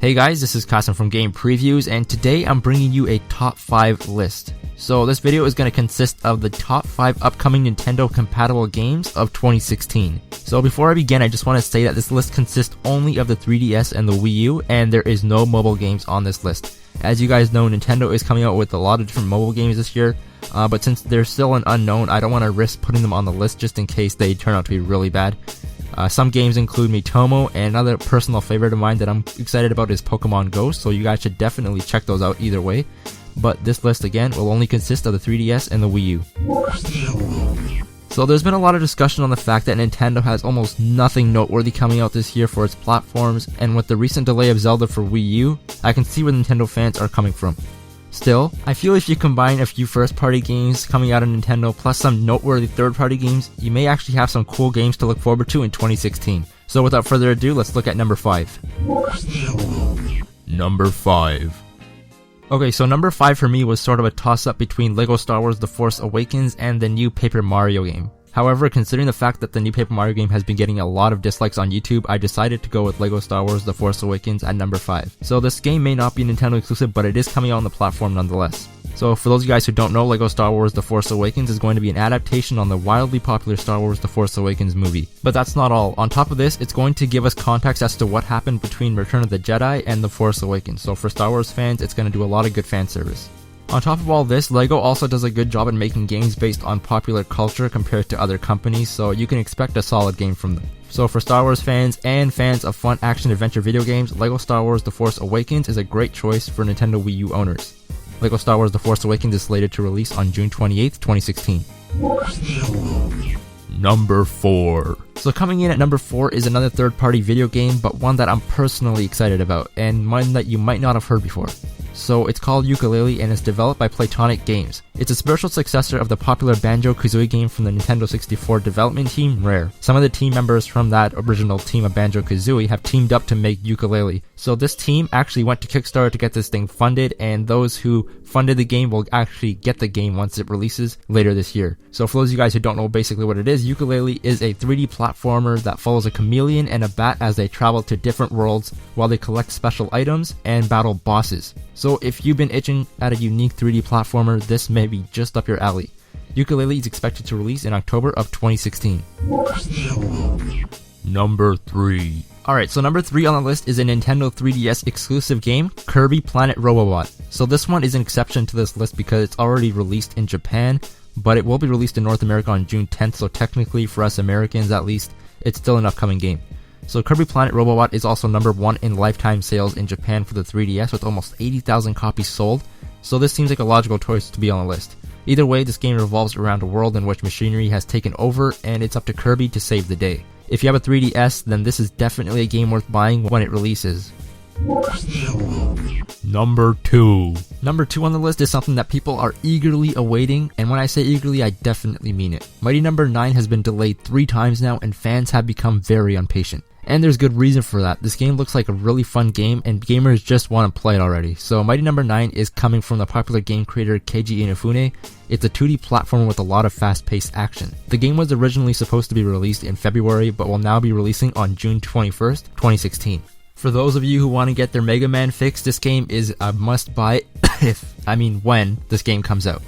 Hey guys, this is Kasim from Game Previews, and today I'm bringing you a top 5 list. So this video is going to consist of the top 5 upcoming Nintendo compatible games of 2016. So before I begin, I just want to say that this list consists only of the 3DS and the Wii U, and there is no mobile games on this list. As you guys know, Nintendo is coming out with a lot of different mobile games this year, but since they're still an unknown, I don't want to risk putting them on the list just in case they turn out to be really bad. Some games include Miitomo, and another personal favorite of mine that I'm excited about is Pokemon Go, so you guys should definitely check those out either way. But this list again will only consist of the 3DS and the Wii U. So there's been a lot of discussion on the fact that Nintendo has almost nothing noteworthy coming out this year for its platforms, and with the recent delay of Zelda for Wii U, I can see where Nintendo fans are coming from. Still, I feel if you combine a few first-party games coming out of Nintendo plus some noteworthy third-party games, you may actually have some cool games to look forward to in 2016. So without further ado, let's look at number 5. Number 5. Okay, so number 5 for me was sort of a toss-up between LEGO Star Wars The Force Awakens and the new Paper Mario game. However, considering the fact that the new Paper Mario game has been getting a lot of dislikes on YouTube, I decided to go with LEGO Star Wars The Force Awakens at number 5. So this game may not be Nintendo exclusive, but it is coming out on the platform nonetheless. So for those of you guys who don't know, LEGO Star Wars The Force Awakens is going to be an adaptation on the wildly popular Star Wars The Force Awakens movie. But that's not all. On top of this, it's going to give us context as to what happened between Return of the Jedi and The Force Awakens. So for Star Wars fans, it's going to do a lot of good fan service. On top of all this, LEGO also does a good job in making games based on popular culture compared to other companies, so you can expect a solid game from them. So for Star Wars fans and fans of fun action-adventure video games, LEGO Star Wars The Force Awakens is a great choice for Nintendo Wii U owners. LEGO Star Wars The Force Awakens is slated to release on June 28th, 2016. Number 4. So coming in at number 4 is another third-party video game, but one that I'm personally excited about, and one that you might not have heard before. So it's called Yooka-Laylee and is developed by Playtonic Games. It's a spiritual successor of the popular Banjo-Kazooie game from the Nintendo 64 development team, Rare. Some of the team members from that original team of Banjo-Kazooie have teamed up to make Yooka-Laylee. So this team actually went to Kickstarter to get this thing funded, and those who funded the game will actually get the game once it releases later this year. So for those of you guys who don't know basically what it is, Yooka-Laylee is a 3D platformer that follows a chameleon and a bat as they travel to different worlds while they collect special items and battle bosses. So if you've been itching at a unique 3D platformer, this may be just up your alley. Yooka-Laylee is expected to release in October of 2016. Number 3. Alright, so number 3 on the list is a Nintendo 3DS exclusive game, Kirby Planet Robobot. So this one is an exception to this list because it's already released in Japan, but it will be released in North America on June 10th, so technically for us Americans at least, it's still an upcoming game. So Kirby Planet Robobot is also number 1 in lifetime sales in Japan for the 3DS with almost 80,000 copies sold, so this seems like a logical choice to be on the list. Either way, this game revolves around a world in which machinery has taken over and it's up to Kirby to save the day. If you have a 3DS, then this is definitely a game worth buying when it releases. Number 2. Number 2 on the list is something that people are eagerly awaiting, and when I say eagerly, I definitely mean it. Mighty Number 9 has been delayed 3 times now, and fans have become very impatient. And there's good reason for that. This game looks like a really fun game, and gamers just want to play it already. So Mighty Number 9 is coming from the popular game creator Keiji Inafune. It's a 2D platformer with a lot of fast-paced action. The game was originally supposed to be released in February, but will now be releasing on June 21st, 2016. For those of you who want to get their Mega Man fix, this game is a must-buy when this game comes out.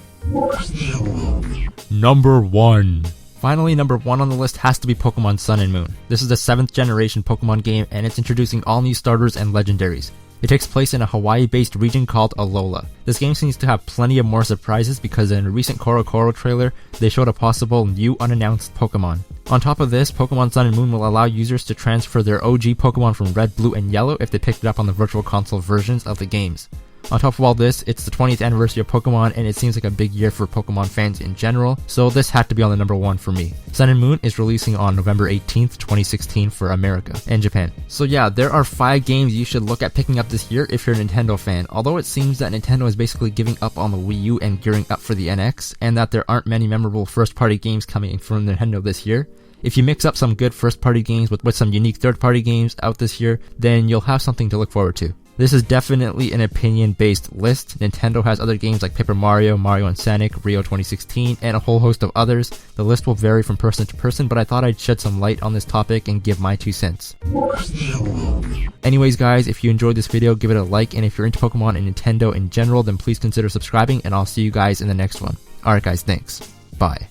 Number 1. Finally, number 1 on the list has to be Pokemon Sun and Moon. This is the 7th generation Pokemon game, and it's introducing all new starters and legendaries. It takes place in a Hawaii-based region called Alola. This game seems to have plenty of more surprises because in a recent CoroCoro trailer, they showed a possible new unannounced Pokemon. On top of this, Pokemon Sun and Moon will allow users to transfer their OG Pokemon from Red, Blue, and Yellow if they picked it up on the Virtual Console versions of the games. On top of all this, it's the 20th anniversary of Pokemon, and it seems like a big year for Pokemon fans in general, so this had to be on the number 1 for me. Sun and Moon is releasing on November 18th, 2016 for America and Japan. So yeah, there are 5 games you should look at picking up this year if you're a Nintendo fan, although it seems that Nintendo is basically giving up on the Wii U and gearing up for the NX, and that there aren't many memorable first-party games coming from Nintendo this year. If you mix up some good first-party games with some unique third-party games out this year, then you'll have something to look forward to. This is definitely an opinion-based list. Nintendo has other games like Paper Mario, Mario and Sonic, Rio 2016, and a whole host of others. The list will vary from person to person, but I thought I'd shed some light on this topic and give my 2 cents. Anyways guys, if you enjoyed this video, give it a like, and if you're into Pokemon and Nintendo in general, then please consider subscribing, and I'll see you guys in the next one. Alright guys, thanks. Bye.